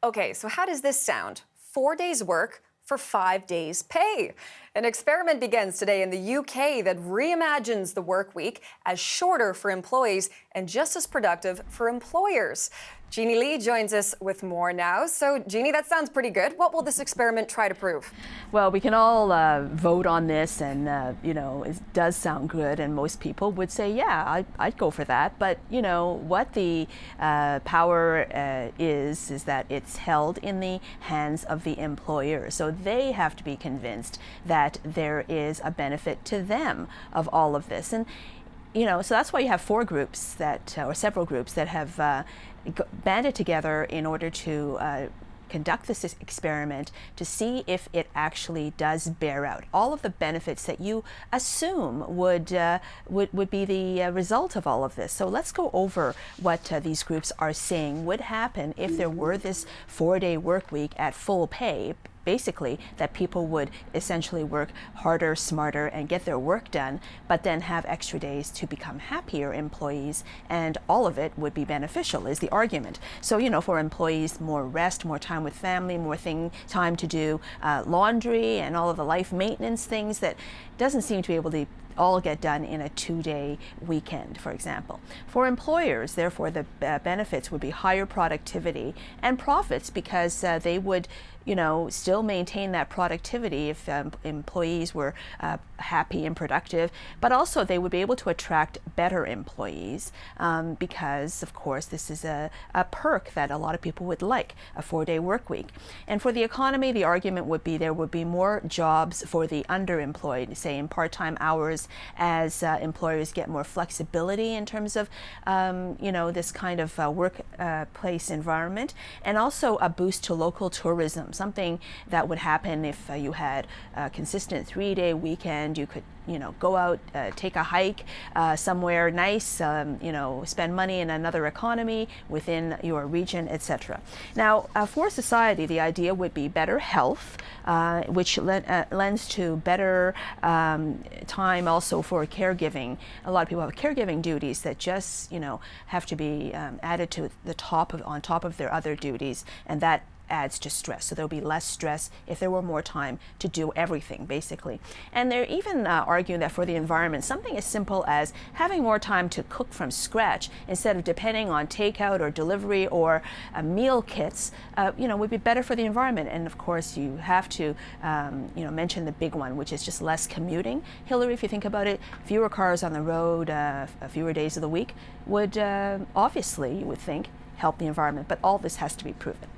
Okay, so how does this sound? 4 days work for 5 days pay. An experiment begins today in the UK that reimagines the work week as shorter for employees and just as productive for employers. Jeannie Lee joins us with more now. So, Jeannie, that sounds pretty good. What will this experiment try to prove? Well, we can all vote on this, and it does sound good, and most people would say, yeah, I'd go for that. But what the power is that it's held in the hands of the employer. So they have to be convinced that there is a benefit to them of all of this. And so that's why you have four groups or several groups that have banded together in order to conduct this experiment to see if it actually does bear out all of the benefits that you assume would be the result of all of this. So let's go over what these groups are saying would happen if there were this 4-day work week at full pay. Basically, that people would essentially work harder, smarter, and get their work done, but then have extra days to become happier employees, and all of it would be beneficial, is the argument. So, for employees, more rest, more time with family, more time to do laundry and all of the life maintenance things that doesn't seem to be able to all get done in a 2-day weekend, for example. For employers, therefore, the benefits would be higher productivity and profits because they would still maintain that productivity if employees were happy and productive, but also they would be able to attract better employees because, of course, this is a perk that a lot of people would like, a 4-day work week. And for the economy, the argument would be there would be more jobs for the underemployed, say in part-time hours, as employers get more flexibility in terms of this kind of workplace environment, and also a boost to local tourism, something that would happen if you had a consistent 3-day weekend. You could go out, take a hike somewhere nice, spend money in another economy within your region, etc. Now, for society, the idea would be better health, which lends to better time also for caregiving. A lot of people have caregiving duties that just, have to be added to on top of their other duties, and that adds to stress. So there'll be less stress if there were more time to do everything, basically. And they're even arguing that for the environment, something as simple as having more time to cook from scratch instead of depending on takeout or delivery or meal kits, would be better for the environment. And of course, you have to, mention the big one, which is just less commuting. Hillary, if you think about it, fewer cars on the road, fewer days of the week would obviously, you would think, help the environment. But all this has to be proven.